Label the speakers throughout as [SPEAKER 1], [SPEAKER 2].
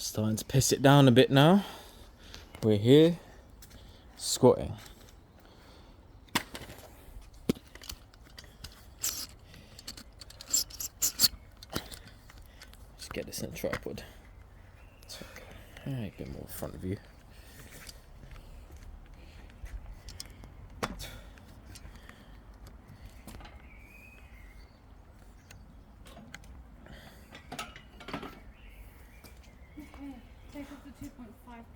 [SPEAKER 1] Starting to piss it down a bit now. We're here, squatting. Let's get this in a tripod. A bit more front view.
[SPEAKER 2] Take off the 2.5,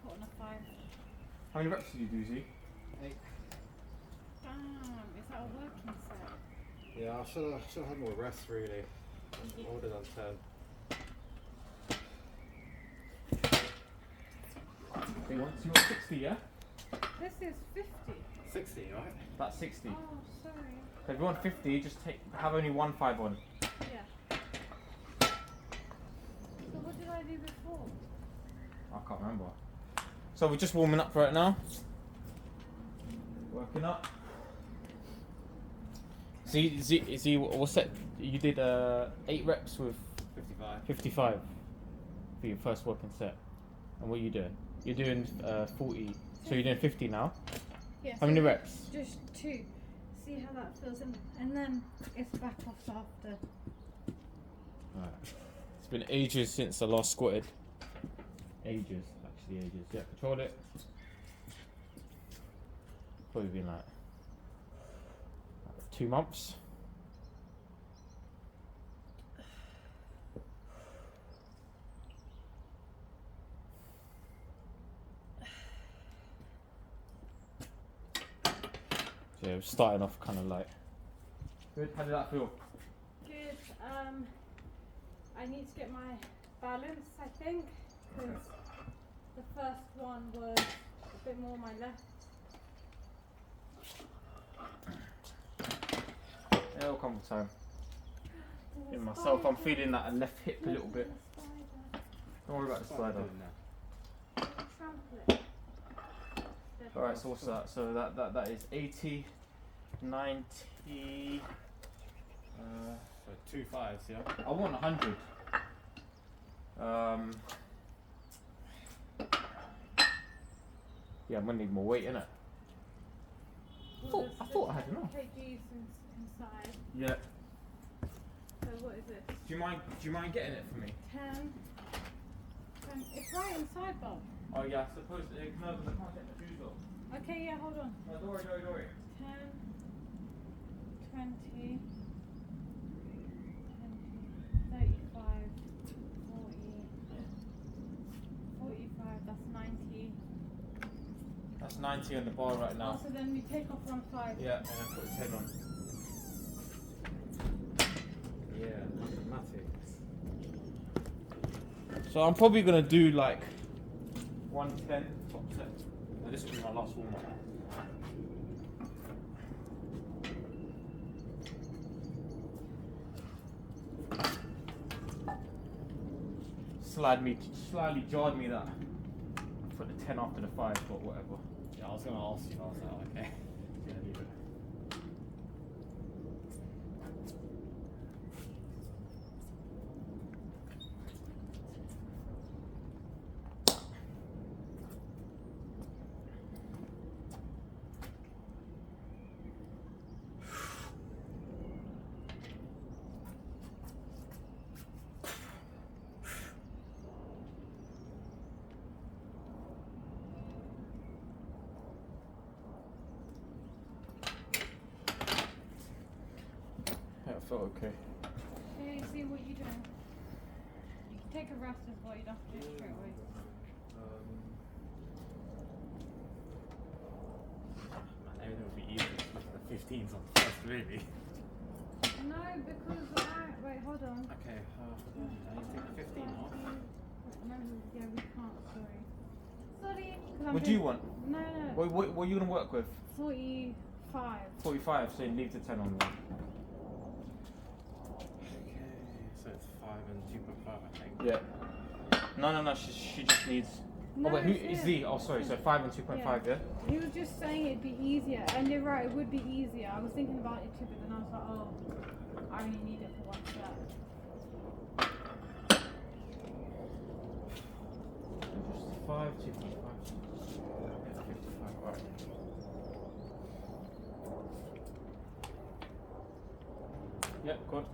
[SPEAKER 2] put on a 5.
[SPEAKER 1] How many reps did you do, Z?
[SPEAKER 3] 8.
[SPEAKER 2] Damn, is that a working set?
[SPEAKER 3] Yeah, I should have had more rest really. I would have done 10.
[SPEAKER 1] You want 60, yeah?
[SPEAKER 2] This is 50.
[SPEAKER 3] 60, right?
[SPEAKER 1] That's 60.
[SPEAKER 2] Oh, sorry.
[SPEAKER 1] So if you want 50, just have only 1 5 on.
[SPEAKER 2] Yeah. So what did I do before?
[SPEAKER 1] I can't remember. So we're just warming up for it now. Working up. See, what's that? You did 8 reps with
[SPEAKER 3] 55.
[SPEAKER 1] 55 for your first working set. And what are you doing? You're doing 40. So you're doing 50 now.
[SPEAKER 2] Yeah,
[SPEAKER 1] How many reps?
[SPEAKER 2] Just 2. See how that feels, and then it's back off after.
[SPEAKER 1] Right. It's been ages since I last squatted. Ages. Yeah, control it. Probably been like 2 months. So yeah, we're starting off kind of like. Good. How did that feel?
[SPEAKER 2] Good. I need to get my balance, I think, because the first one was a bit more on my left.
[SPEAKER 1] Yeah, it'll come with time. In myself, I'm feeling that left hip a little bit. Don't worry about the slider. Alright, so what's that? So that is 80, 90.
[SPEAKER 3] So 2 5s, yeah?
[SPEAKER 1] I want 100. Yeah, I'm gonna need more weight, innit? I thought I had enough.
[SPEAKER 2] kgs inside.
[SPEAKER 1] Yeah.
[SPEAKER 2] So what is it?
[SPEAKER 1] Do you mind getting it for me?
[SPEAKER 2] 10. It's right inside, Bob.
[SPEAKER 1] Oh yeah, I suppose no, because I can't get the shoes off.
[SPEAKER 2] Okay, yeah, hold on.
[SPEAKER 1] No, don't worry.
[SPEAKER 2] 10, 20, 35, 40, 45, that's 90.
[SPEAKER 1] That's 90 on the bar right now.
[SPEAKER 2] Oh, so then we take off 1 5.
[SPEAKER 1] Yeah, and then put the 10 on.
[SPEAKER 3] Yeah, mathematics.
[SPEAKER 1] So I'm probably gonna do like 110 top set. And this will be my last warm up. Slightly jarred me that for the 10 after the 5, but whatever.
[SPEAKER 3] Yeah, I was going to ask you, but I was like, okay. Yeah, leave it.
[SPEAKER 1] Yeah, I felt okay.
[SPEAKER 2] Okay, see what you're doing. You can take a rest as well, you don't have to do it straight away.
[SPEAKER 3] Man, everything would be easy. Look at the 15s on the first, really.
[SPEAKER 2] No, because wait, hold on.
[SPEAKER 3] Okay, I need to take the 15 off.
[SPEAKER 2] No, yeah, we can't, sorry. Sorry. 'Cause I'm
[SPEAKER 1] What do you
[SPEAKER 2] doing-
[SPEAKER 1] want?
[SPEAKER 2] No.
[SPEAKER 1] What are you gonna work with?
[SPEAKER 2] 45.
[SPEAKER 1] 45, so you leave the 10 on there.
[SPEAKER 3] Okay, so it's 5 and 2.5, I think.
[SPEAKER 1] Yeah. No, she just needs.
[SPEAKER 2] No,
[SPEAKER 1] oh wait, who
[SPEAKER 2] it's
[SPEAKER 1] is Z? Oh sorry, so 5 and 2.5, yeah?
[SPEAKER 2] He was just saying it'd be easier, and you're right, it would be easier. I was thinking about it too, but then I was like, oh, I only need it for 1 set.
[SPEAKER 1] 5, 2.5. Yeah, 55. Alright. Yep, good.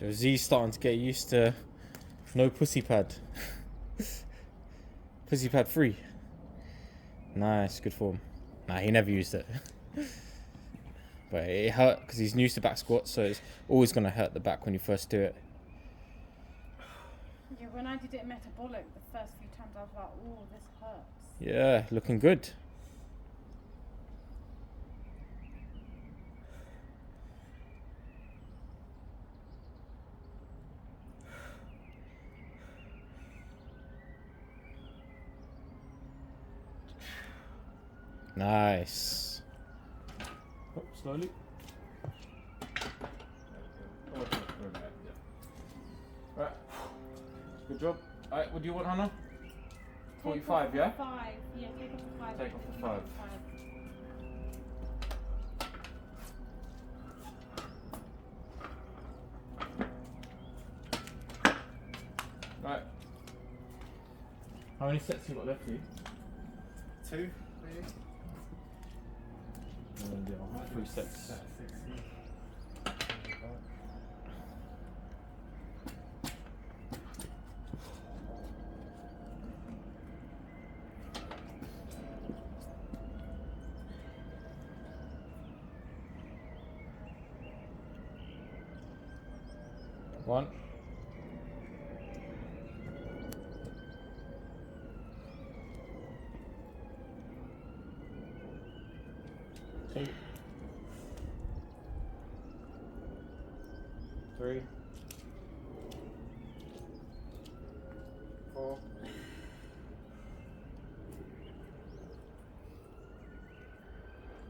[SPEAKER 1] Z's starting to get used to no pussy pad. Pussy pad free. Nice, good form. Nah, he never used it. But it hurt because he's new to back squats, so it's always going to hurt the back when you first do it.
[SPEAKER 2] Yeah, when I did it metabolic, the first few times I was like, oh, this hurts.
[SPEAKER 1] Yeah, looking good. Nice. Oh, slowly. Right. Good job. Alright, what do you want, Hannah? 45, yeah?
[SPEAKER 2] 5. Yeah, take off the 5.
[SPEAKER 1] Take off the 5. Right. How many sets you got left, here?
[SPEAKER 3] 2, maybe?
[SPEAKER 1] And I'll have 3 sets.
[SPEAKER 3] 60.
[SPEAKER 1] One. 2. 3. 4.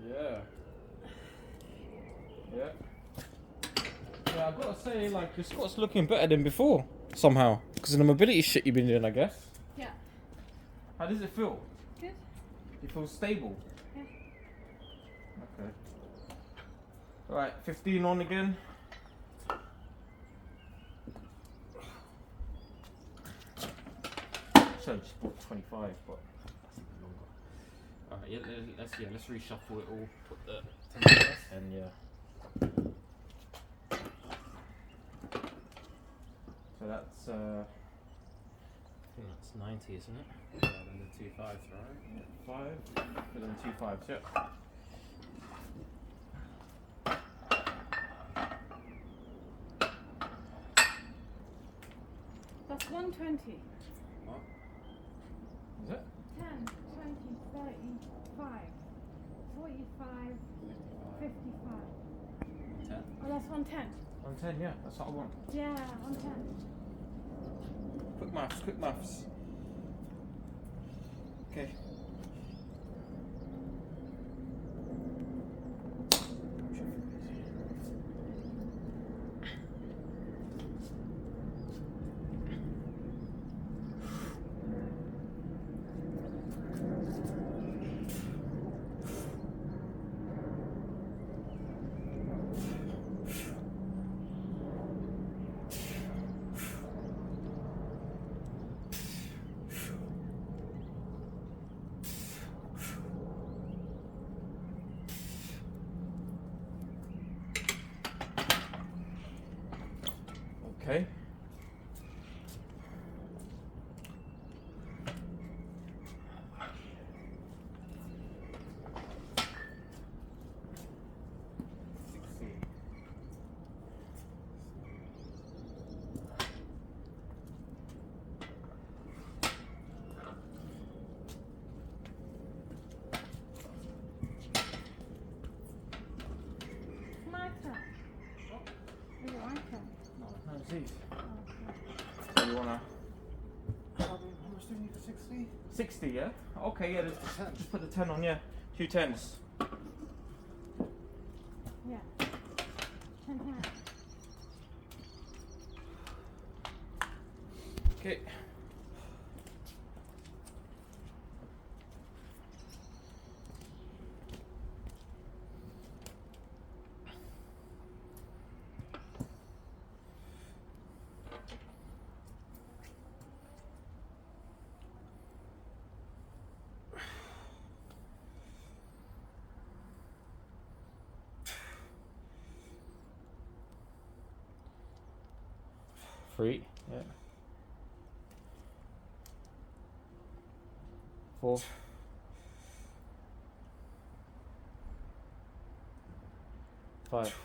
[SPEAKER 1] Yeah. Yeah. Yeah, I've got to say, like, your squat's looking better than before, somehow. Because of the mobility shit you've been doing, I guess.
[SPEAKER 2] Yeah.
[SPEAKER 1] How does it feel?
[SPEAKER 2] Good.
[SPEAKER 1] You feel stable?
[SPEAKER 2] Yeah.
[SPEAKER 1] Okay. Alright, 15 on again. So I just bought 25, but
[SPEAKER 3] That's even longer. Alright, yeah, let's reshuffle it all. Put the 10 first.
[SPEAKER 1] and yeah. So that's
[SPEAKER 3] I think that's 90, isn't it? Yeah, then the 2 5s, right?
[SPEAKER 1] 5, and then 2 5s, yeah.
[SPEAKER 2] That's 120.
[SPEAKER 3] What?
[SPEAKER 1] Is it?
[SPEAKER 2] 10, 20, 35, 45, 55.
[SPEAKER 3] 10.
[SPEAKER 2] Oh, that's 110.
[SPEAKER 1] 110, yeah, that's what I want.
[SPEAKER 2] Yeah, 110.
[SPEAKER 1] Quick maths, quick maths. Okay. Okay.
[SPEAKER 2] My turn. Is it my turn?
[SPEAKER 1] No, these.
[SPEAKER 2] Oh, okay.
[SPEAKER 1] So you wanna
[SPEAKER 3] How much do you need for 60?
[SPEAKER 1] 60, yeah? Okay, yeah, just put the 10 on, yeah. 2 10s.
[SPEAKER 2] Yeah. 10 hands.
[SPEAKER 1] Okay. 3. Yeah. 4. 5.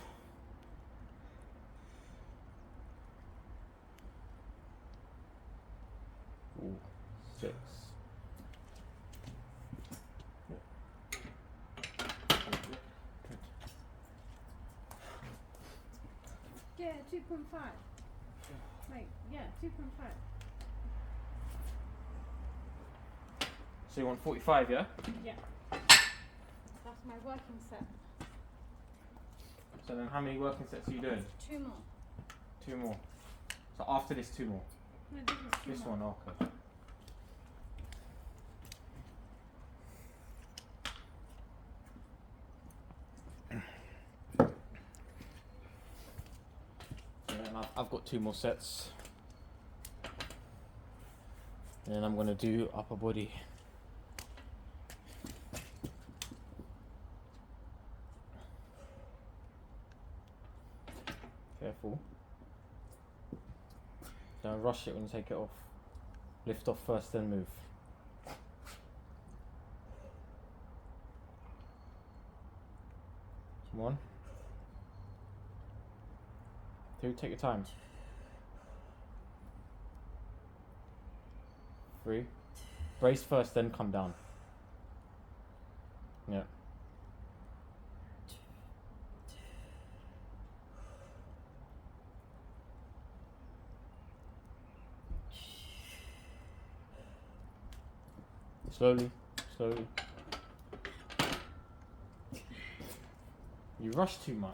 [SPEAKER 1] 6.
[SPEAKER 2] Yeah, 2.5. Wait, yeah, 2.5.
[SPEAKER 1] So you want 45, yeah?
[SPEAKER 2] Yeah. That's my working set.
[SPEAKER 1] So then how many working sets are you doing?
[SPEAKER 2] 2 more.
[SPEAKER 1] 2 more. So after this, 2 more.
[SPEAKER 2] No, this is 2
[SPEAKER 1] This
[SPEAKER 2] more.
[SPEAKER 1] one, okay. So then I've got 2 more sets. And then I'm going to do upper body. Careful. Don't rush it when you take it off. Lift off first, then move. Come on. 2, take your time. 3. Brace first, then come down. Yeah. Slowly, slowly. You rush too much.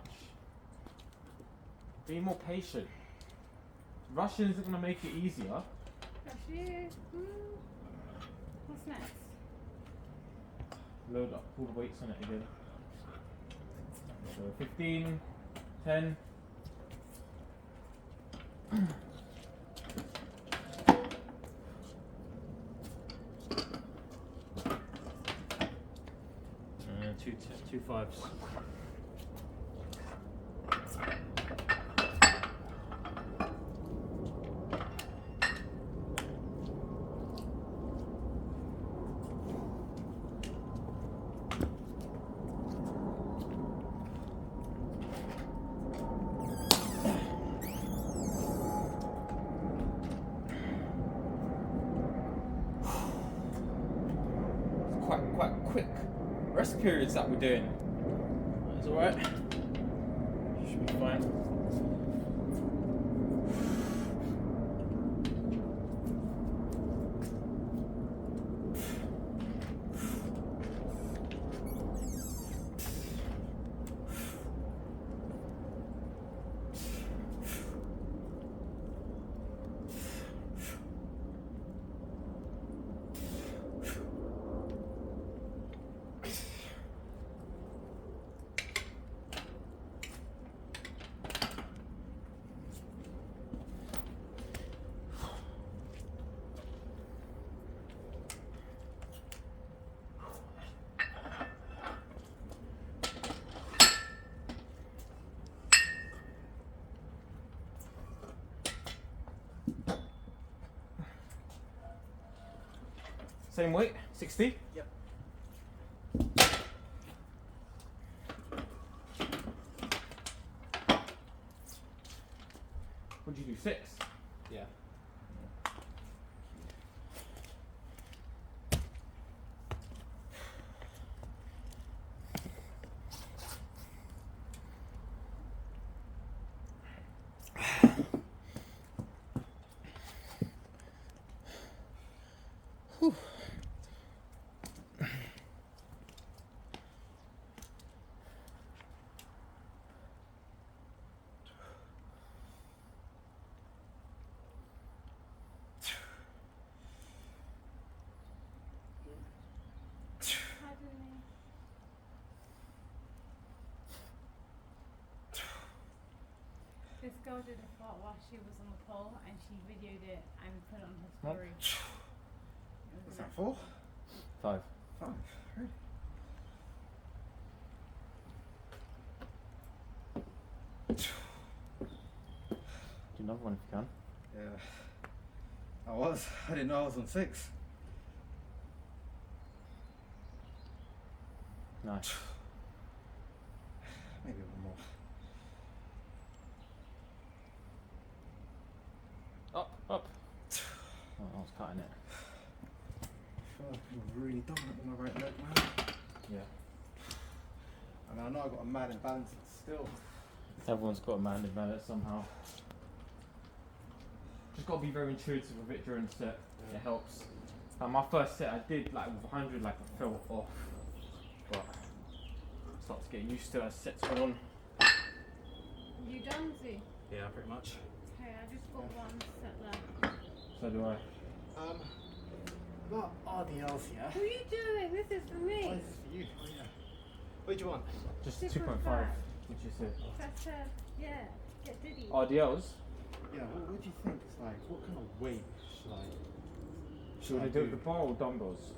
[SPEAKER 1] Be more patient. Rushing isn't going to make it easier.
[SPEAKER 2] Actually, what's next?
[SPEAKER 1] Load up, pull the weights on it again. So 15, 10.
[SPEAKER 3] Two fives.
[SPEAKER 1] Quite quick rest periods that we're doing. It's alright. Should be fine. Same weight, 60?
[SPEAKER 3] Yep.
[SPEAKER 1] What'd you do, 6?
[SPEAKER 3] Yeah.
[SPEAKER 2] How do we... This girl did a fart while she was on the pole and she videoed it and put it on her
[SPEAKER 1] What?
[SPEAKER 2] story.
[SPEAKER 4] What's that for?
[SPEAKER 1] 5.
[SPEAKER 4] 5. Right.
[SPEAKER 1] Do another one if you can.
[SPEAKER 4] Yeah. I was. I didn't know I was on 6.
[SPEAKER 1] Nice.
[SPEAKER 4] Maybe one more.
[SPEAKER 1] Up. Oh, I was cutting it.
[SPEAKER 4] I feel like I'm really dominant with my right leg, man.
[SPEAKER 1] Yeah.
[SPEAKER 4] I mean, I know I got a mad imbalance, but still.
[SPEAKER 1] Everyone's got a man develop somehow. Just got to be very intuitive with it during the set.
[SPEAKER 3] Yeah.
[SPEAKER 1] It helps. My first set I did like with 100, like I fell off, but I started to get used to it as sets went on.
[SPEAKER 2] You done, Z?
[SPEAKER 3] Yeah, pretty much.
[SPEAKER 2] Okay, I just got one set left.
[SPEAKER 1] So do I.
[SPEAKER 4] Not RDLs, yeah?
[SPEAKER 2] What are you doing? This is for me.
[SPEAKER 4] Oh, this is for you. Oh, yeah. What do you want?
[SPEAKER 1] Just
[SPEAKER 2] 2.5.
[SPEAKER 1] 2.5, which is it.
[SPEAKER 2] That's yeah, get Diddy.
[SPEAKER 1] RDLs.
[SPEAKER 4] Yeah, what do you think? It's like, what kind of weight
[SPEAKER 1] Should we do it with the bar or dumbbells?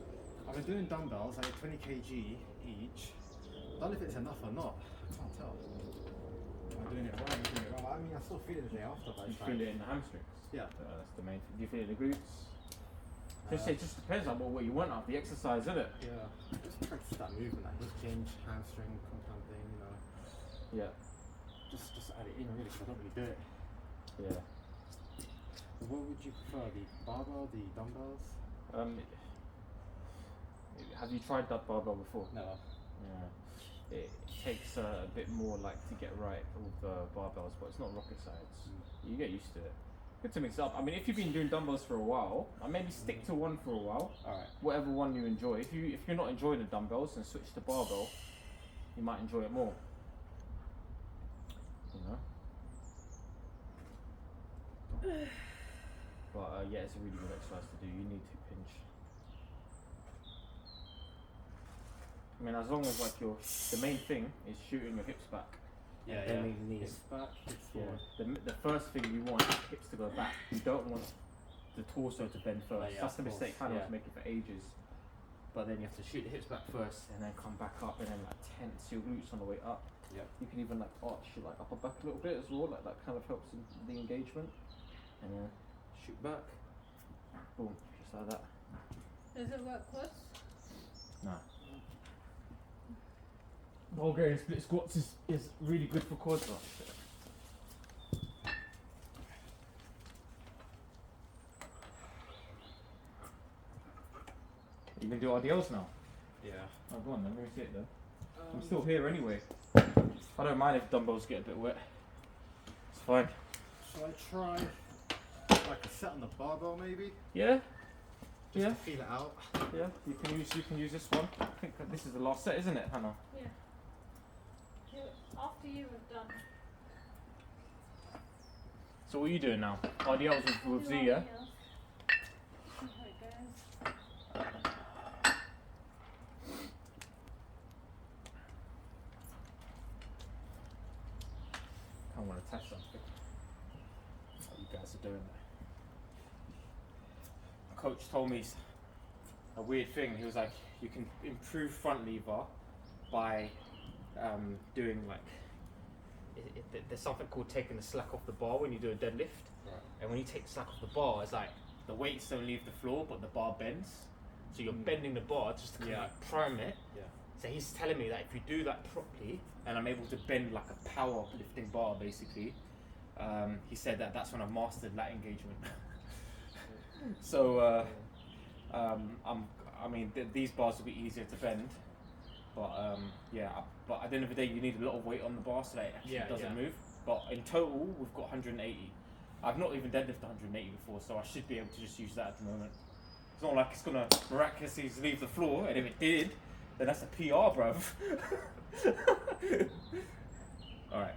[SPEAKER 4] I've been doing dumbbells, like 20 kg each. I don't know if it's enough or not. I can't tell. Am I doing it right? Am I doing it wrong? I mean, I still feel it the day after, but
[SPEAKER 1] You
[SPEAKER 4] it's
[SPEAKER 1] feel
[SPEAKER 4] like,
[SPEAKER 1] it in the hamstrings.
[SPEAKER 4] yeah.
[SPEAKER 1] That's the main thing. Do you feel it in the glutes? It just depends on what you want out of the exercise, isn't it?
[SPEAKER 4] Yeah. Just practice that movement, that hip hinge, hamstring, compound thing, you know.
[SPEAKER 1] Yeah.
[SPEAKER 4] Just add it in really, 'cause I don't really do it.
[SPEAKER 1] Yeah.
[SPEAKER 4] What would you prefer, the barbell, the dumbbells?
[SPEAKER 1] Have you tried that barbell before?
[SPEAKER 4] No.
[SPEAKER 1] Yeah. It takes a bit more like to get right with barbells, but it's not rocket science. You get used to it. Good to mix up. I mean, if you've been doing dumbbells for a while, maybe stick to one for a while.
[SPEAKER 4] Alright.
[SPEAKER 1] Whatever one you enjoy. If you're not enjoying the dumbbells, and switch to barbell, you might enjoy it more. You know. But yeah, it's a really good exercise to do. You need to pinch. I mean, as long as like the main thing is shooting your hips back.
[SPEAKER 4] Yeah,
[SPEAKER 1] and
[SPEAKER 4] yeah.
[SPEAKER 1] bending the knees.
[SPEAKER 4] Hips back, hips
[SPEAKER 1] Yeah.
[SPEAKER 4] forward.
[SPEAKER 1] The first thing you want is hips to go back. You don't want the torso to bend first.
[SPEAKER 4] Yeah,
[SPEAKER 1] That's the
[SPEAKER 4] of course,
[SPEAKER 1] mistake Hannah was
[SPEAKER 4] yeah.
[SPEAKER 1] making for ages. But then you have to shoot the hips back first, and then come back up, and then like tense your glutes on the way up.
[SPEAKER 4] Yep.
[SPEAKER 1] You can even like arch your like upper back a little bit as well. Like that kind of helps in the engagement. And then shoot back. Boom, just like that.
[SPEAKER 2] Does it work quads?
[SPEAKER 1] No. Bulgarian split squats is really good for quads. You can do RDLs now.
[SPEAKER 4] Yeah.
[SPEAKER 1] Oh, go on then, let me see it though. I'm still here anyway. I don't mind if dumbbells get a bit wet. It's fine.
[SPEAKER 4] Shall I try like a set on the barbell maybe?
[SPEAKER 1] Yeah?
[SPEAKER 4] Just
[SPEAKER 1] Yeah?
[SPEAKER 4] to feel it out.
[SPEAKER 1] Yeah, you can use this one. I think that this is the last set, isn't it, Hannah?
[SPEAKER 2] Yeah. After you have done.
[SPEAKER 1] So what are you doing now? RDLs with Z, yeah?
[SPEAKER 2] See how it goes.
[SPEAKER 1] I want to test something. What you guys are doing. My coach told me a weird thing. He was like, you can improve front lever by doing like, there's something called taking the slack off the bar when you do a deadlift.
[SPEAKER 4] Right.
[SPEAKER 1] And when you take slack off the bar, it's like the weights don't leave the floor, but the bar bends. So you're bending the bar just to kind of like prime it.
[SPEAKER 4] Yeah.
[SPEAKER 1] So he's telling me that if you do that properly, and I'm able to bend like a power lifting bar basically, he said that that's when I've mastered lat engagement. So these bars will be easier to bend, but but at the end of the day you need a lot of weight on the bar so that it actually doesn't move. But in total we've got 180. I've not even deadlifted 180 before, so I should be able to just use that at the moment. It's not like it's gonna miraculously leave the floor, and if it did, then that's a PR, bruv. Alright.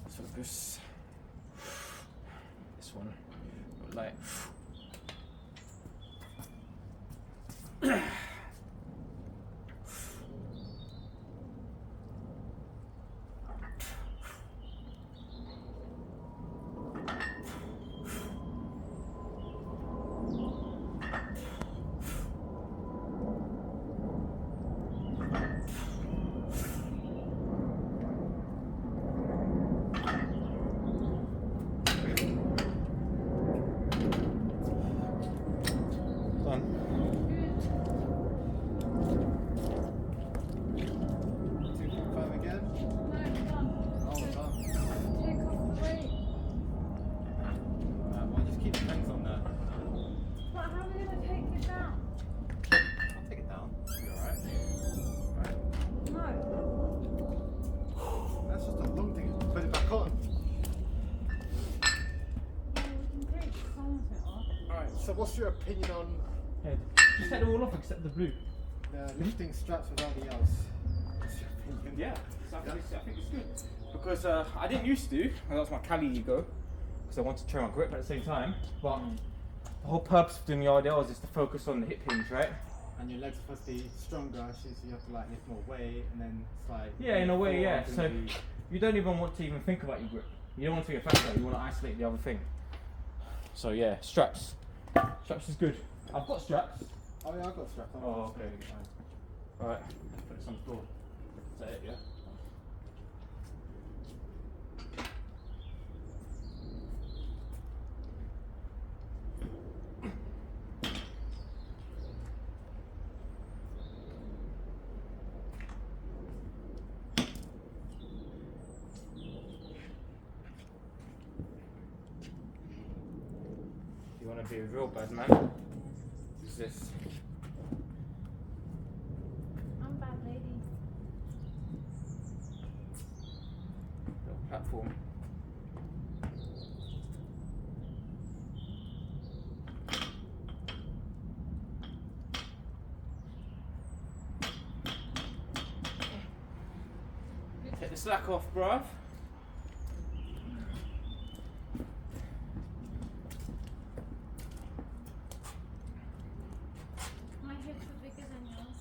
[SPEAKER 1] Let's focus. This one. Like.
[SPEAKER 4] So what's your opinion on
[SPEAKER 1] Head. Just take them all off except the blue.
[SPEAKER 4] lifting straps without the else? What's your opinion?
[SPEAKER 1] Yeah, so I think it's good. Because I didn't used to, that was my Cali ego, because I wanted to train my grip at the same time. But the whole purpose of doing the RDLs is to focus on the hip hinge, right?
[SPEAKER 4] And your legs are supposed to be stronger, so you have to like lift more weight, and then it's like
[SPEAKER 1] Yeah, in a way, yeah.
[SPEAKER 4] forearms
[SPEAKER 1] So
[SPEAKER 4] gonna be-
[SPEAKER 1] you don't even want to even think about your grip. You don't want to be a factor. You want to isolate the other thing. So yeah, straps. Straps is good. I've got straps.
[SPEAKER 4] Oh yeah, I've got straps.
[SPEAKER 1] Oh, okay. Alright, let's put this on the floor. Is that it, yeah? You want to be a real bad man? Use this.
[SPEAKER 2] I'm bad lady.
[SPEAKER 1] Little platform. Take the slack off, bruv.
[SPEAKER 2] My hips are bigger than yours.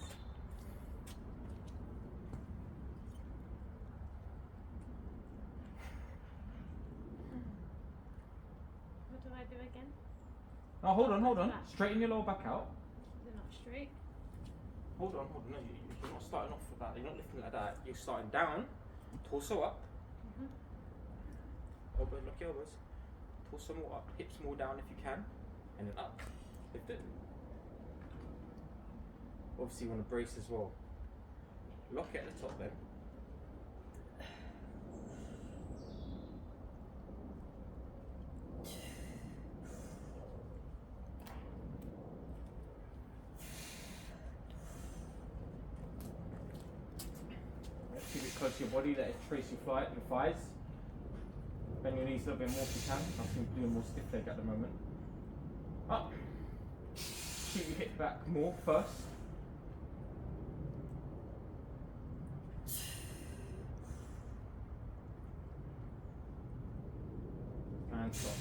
[SPEAKER 2] What do I do again?
[SPEAKER 1] Oh, hold on. Straighten your lower back out.
[SPEAKER 2] They're not straight.
[SPEAKER 1] Hold on. No, you're not starting off with that. You're not lifting like that. You're starting down, torso up. Elbow, lock your elbows. Torso more up, hips more down if you can, and then up. Lift it. Obviously, you want to brace as well. Lock it at the top then. Keep it close to your body, let it trace your thighs. Bend your knees a little bit more if you can. I'm doing more stiff leg at the moment. Up. Keep your hip back more first. And stop.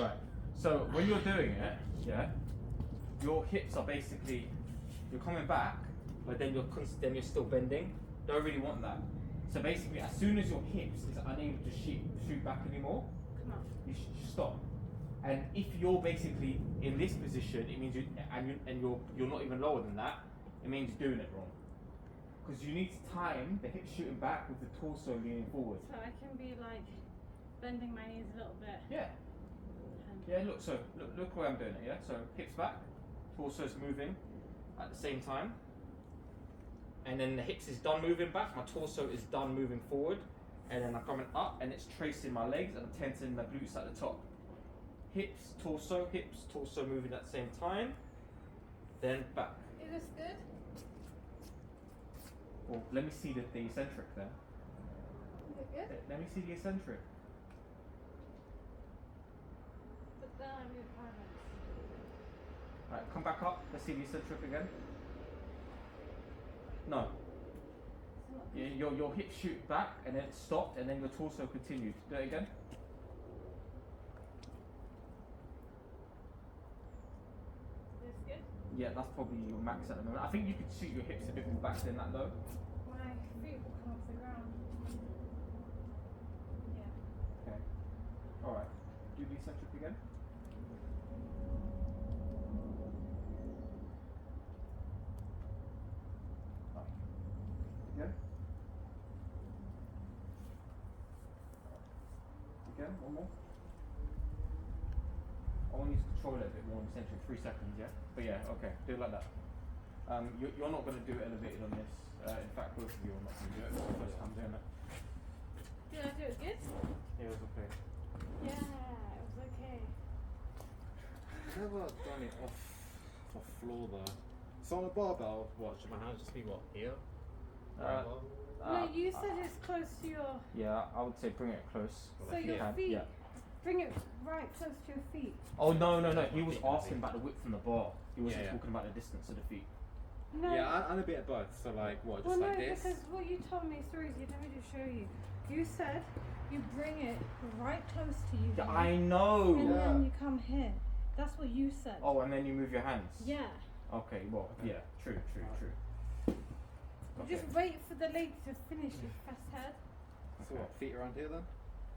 [SPEAKER 1] Right. So when you're doing it, yeah, your hips are basically, you're coming back, but then you're still bending. Don't really want that. So basically, as soon as your hips is unable to shoot back anymore,
[SPEAKER 2] Come on.
[SPEAKER 1] you should stop. And if you're basically in this position, it means you're not even lower than that. It means you're doing it wrong. Because you need to time the hips shooting back with the torso leaning forward.
[SPEAKER 2] So I can be like bending my knees a little bit.
[SPEAKER 1] Yeah. Yeah. Look. So look where I'm doing it. Yeah. So hips back, torso's moving at the same time. And then the hips is done moving back, my torso is done moving forward, and then I'm coming up and it's tracing my legs and I'm tensing my glutes at the top. Hips, torso moving at the same time, then back.
[SPEAKER 2] Is this good?
[SPEAKER 1] Well, let me see the eccentric then.
[SPEAKER 2] Is it good?
[SPEAKER 1] Let me see the eccentric.
[SPEAKER 2] But then I move balance.
[SPEAKER 1] Alright, come back up, let's see the eccentric again. No.
[SPEAKER 2] It's not
[SPEAKER 1] Yeah, your hips shoot back and then it stopped and then your torso continued. Do it again.
[SPEAKER 2] Is this good?
[SPEAKER 1] Yeah, that's probably your max at the moment. I think you could shoot your hips a bit more back than that though.
[SPEAKER 2] My feet will come off the ground. Yeah.
[SPEAKER 1] Okay. Alright. Do the eccentric again. Again. Again, one more. I want you to control it a bit more in the centre, 3 seconds, yeah? But yeah, okay, do it like that. You're not going to do it elevated on this. In fact, both of you are not going to do it. It's the first time doing it.
[SPEAKER 2] Did I do it good?
[SPEAKER 1] It was okay.
[SPEAKER 2] Yeah, it was okay.
[SPEAKER 3] Never done it off floor though.
[SPEAKER 4] So on a barbell,
[SPEAKER 3] What, should my hands just be what, here?
[SPEAKER 2] No, you said it's close to your.
[SPEAKER 1] Yeah, I would say bring it close.
[SPEAKER 2] So
[SPEAKER 1] if you
[SPEAKER 2] your
[SPEAKER 1] can.
[SPEAKER 2] feet.
[SPEAKER 1] Yeah.
[SPEAKER 2] bring it right close to your feet.
[SPEAKER 1] Oh no. He was asking about the width from the bar. He wasn't
[SPEAKER 3] Yeah.
[SPEAKER 1] talking about the distance of the feet.
[SPEAKER 2] No.
[SPEAKER 4] Yeah, I'm a bit of both. So like what? Just
[SPEAKER 2] Well, no,
[SPEAKER 4] like this?
[SPEAKER 2] because what you told me, sorry, let me just show you. You said you bring it right close to you.
[SPEAKER 1] Yeah,
[SPEAKER 2] here,
[SPEAKER 1] I know.
[SPEAKER 2] And
[SPEAKER 4] Yeah.
[SPEAKER 2] then you come here. That's what you said.
[SPEAKER 1] Oh, and then you move your hands.
[SPEAKER 2] Yeah.
[SPEAKER 1] Okay. Well. Yeah. True. Okay.
[SPEAKER 2] Just wait for the lady to finish his first head.
[SPEAKER 4] So what? Feet around here then?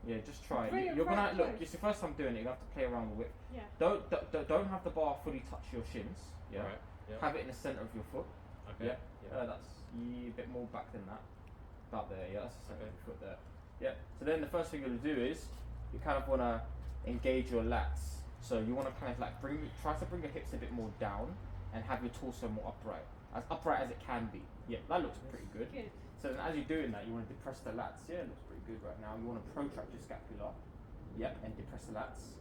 [SPEAKER 1] Yeah. Just try
[SPEAKER 2] Bring
[SPEAKER 1] it.
[SPEAKER 2] it
[SPEAKER 1] You're gonna
[SPEAKER 2] right
[SPEAKER 1] look.
[SPEAKER 2] close.
[SPEAKER 1] It's your first time doing it. You have to play around with it.
[SPEAKER 2] Yeah.
[SPEAKER 1] Don't have the bar fully touch your shins. Yeah.
[SPEAKER 3] Right. Yeah.
[SPEAKER 1] Have it in the center of your foot.
[SPEAKER 3] Okay.
[SPEAKER 1] Yeah. That's a bit more back than that. About there. Yeah. That's the center
[SPEAKER 3] Okay.
[SPEAKER 1] of your foot there. Yeah. So then the first thing you're gonna do is you kind of wanna engage your lats. So you wanna kind of like try to bring your hips a bit more down and have your torso more upright as it can be. Yeah. That looks pretty good.
[SPEAKER 2] Good.
[SPEAKER 1] So then as you're doing that, you want to depress the lats. Yeah, it looks pretty good right now. You want to protract your scapula. Yep, and depress the lats.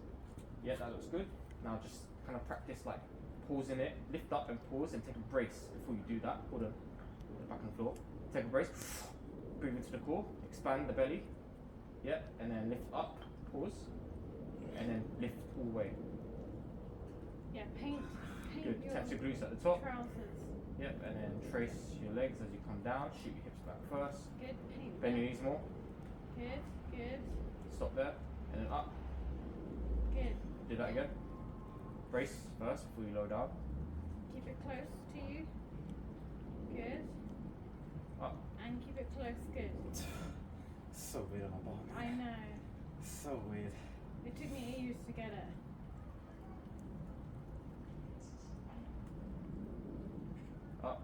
[SPEAKER 1] Yeah, that looks good. Now just kind of practice like pausing it, lift up and pause and take a brace before you do that. Hold on, put it back on the floor. Take a brace, breathe into the core, expand the belly. Yep, and then lift up, pause, and then lift all the way.
[SPEAKER 2] Yeah, paint
[SPEAKER 1] Good.
[SPEAKER 2] your
[SPEAKER 1] Touch your glutes at the top.
[SPEAKER 2] trousers.
[SPEAKER 1] Yep, and then trace your legs as you come down. Shoot your hips back first.
[SPEAKER 2] Good, paint
[SPEAKER 1] Bend
[SPEAKER 2] them.
[SPEAKER 1] your knees more.
[SPEAKER 2] Good.
[SPEAKER 1] Stop there, and then up.
[SPEAKER 2] Good.
[SPEAKER 1] Do that again. Brace first before you low down.
[SPEAKER 2] Keep it close to you. Good.
[SPEAKER 1] Up.
[SPEAKER 2] And keep it close. Good.
[SPEAKER 4] So weird on my bar.
[SPEAKER 2] I know.
[SPEAKER 4] So weird.
[SPEAKER 2] It took me ages to get it.
[SPEAKER 1] Up.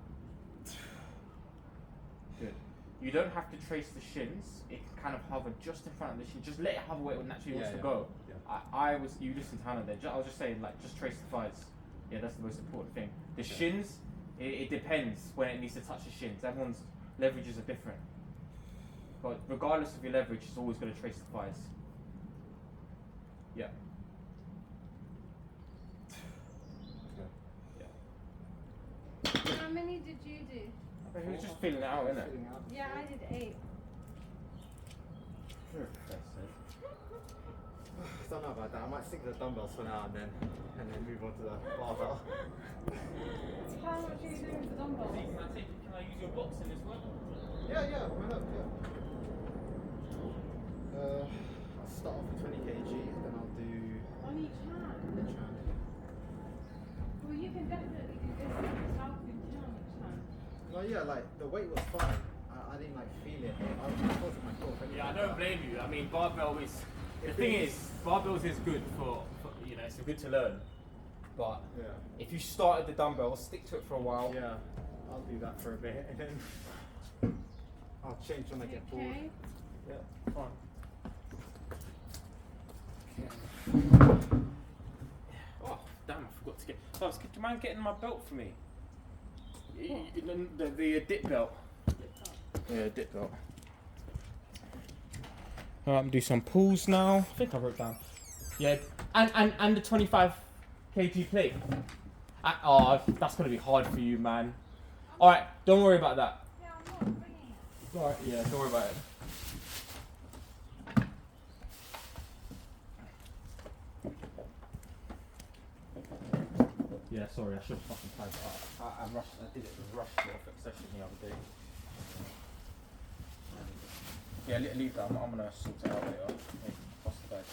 [SPEAKER 1] Good. You don't have to trace the shins. It can kind of hover just in front of the shin. Just let it hover where it naturally wants to go.
[SPEAKER 4] Yeah.
[SPEAKER 1] You listened to Hannah there. I was just saying, like, just trace the thighs. Yeah, that's the most important thing. The shins, it depends when it needs to touch the shins. Everyone's leverages are different. But regardless of your leverage, it's always going to trace the thighs. Yeah.
[SPEAKER 2] How many did you do?
[SPEAKER 1] He was just feeling it out, innit?
[SPEAKER 4] Feeling out.
[SPEAKER 2] Yeah, I did 8.
[SPEAKER 4] I don't know about that. I might stick to the dumbbells for now and then move on to the barbell.
[SPEAKER 2] How much are you doing for dumbbells?
[SPEAKER 1] Can I use your boxing as well?
[SPEAKER 4] Yeah, why not? Yeah. I'll start off with 20 kg, then I'll do
[SPEAKER 2] On each hand?
[SPEAKER 4] each hand.
[SPEAKER 2] Well, you can definitely do this without doing 10 on each hand.
[SPEAKER 4] No, yeah, like the weight was fine. I didn't like feel it. I was in my core.
[SPEAKER 1] Yeah, I don't blame you. I mean, barbell is. The thing is, barbells is good for it's good to learn. But
[SPEAKER 4] Yeah.
[SPEAKER 1] if you started the dumbbells, stick to it for a while.
[SPEAKER 4] Yeah, I'll do that for a bit and then I'll change when I get bored.
[SPEAKER 2] Okay.
[SPEAKER 1] Yeah, fine. Oh, damn, I forgot to get. Oh, do you mind getting my belt for me? The dip belt. Yeah, dip belt. Alright, I'm gonna do some pulls now. I think I wrote down. Yeah, and the 25 kg plate. Oh, that's gonna be hard for you, man. Alright, don't worry about that.
[SPEAKER 2] Yeah, I'm not bringing it.
[SPEAKER 1] Alright, yeah, don't worry about it. Yeah, sorry, I should have fucking typed it up. I rushed, I did it with rush for a session the other day. Yeah, leave that. I'm gonna sort it out later. Hey, pass the bag.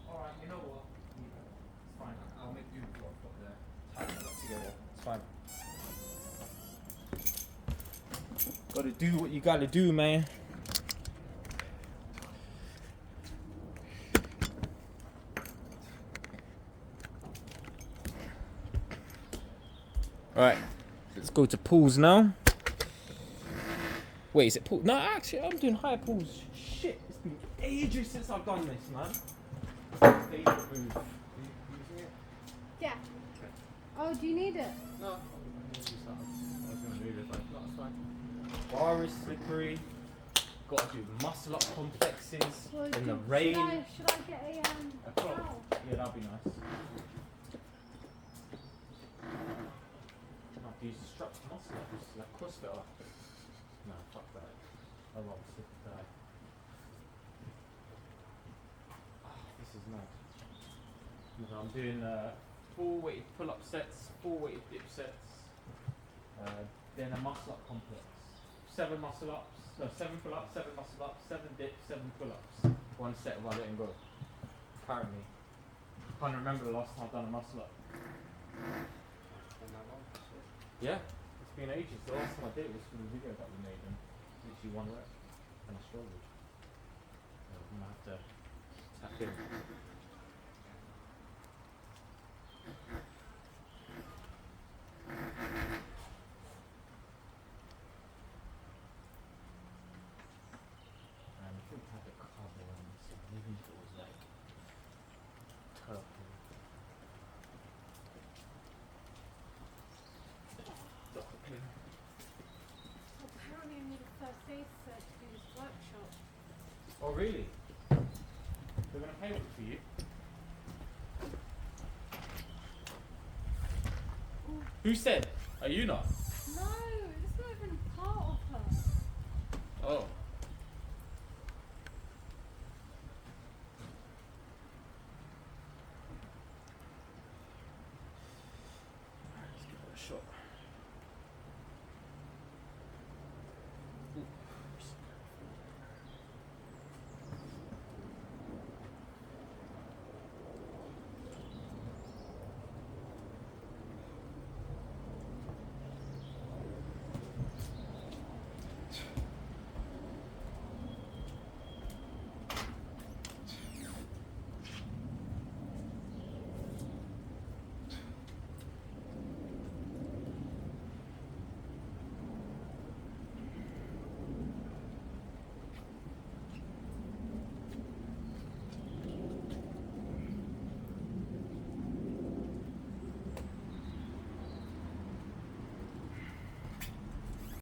[SPEAKER 1] Alright, you know what? It's fine. I'll make do with what I've got there. Tie it up together. It's fine. Gotta do what you gotta do, man. Alright, let's go to pulls now. Wait, is it pull? No, actually, I'm doing higher pulls. Shit, it's been ages since I've done this, man. Favourite move.
[SPEAKER 4] Are you using it?
[SPEAKER 2] Yeah.
[SPEAKER 4] Okay.
[SPEAKER 2] Oh, do you need it?
[SPEAKER 4] No. I was going to move it, but no, it's fine.
[SPEAKER 1] Bar is slippery. Got to do muscle up complexes
[SPEAKER 2] Well,
[SPEAKER 1] in the
[SPEAKER 2] should
[SPEAKER 1] rain.
[SPEAKER 2] Should I get a
[SPEAKER 1] cloth.
[SPEAKER 2] towel?
[SPEAKER 1] Yeah, that'd be nice. I have to use the straps muscle up, just like CrossFit up. No, fuck that. I'd rather sit and die. This is nice. I'm doing 4 weighted pull-up sets, 4 weighted dip sets, then a muscle up complex. 7 muscle ups, no, 7 pull-ups, 7 muscle ups, 7 dips, 7 pull-ups. 1 set while letting go. Apparently. Can't remember the last time I've done a muscle up. Yeah, it's been ages. The last time I did it was from the video that we made, and literally 1 rep, and I struggled. So I'm gonna have to tap in. And I think I had a cover on this, even if it was like purple.
[SPEAKER 2] Apparently, I need a first aid cert to do this workshop.
[SPEAKER 1] Oh really? They're gonna pay for you? Who said? Are you not?
[SPEAKER 2] No, it's not even part of her.
[SPEAKER 1] Oh.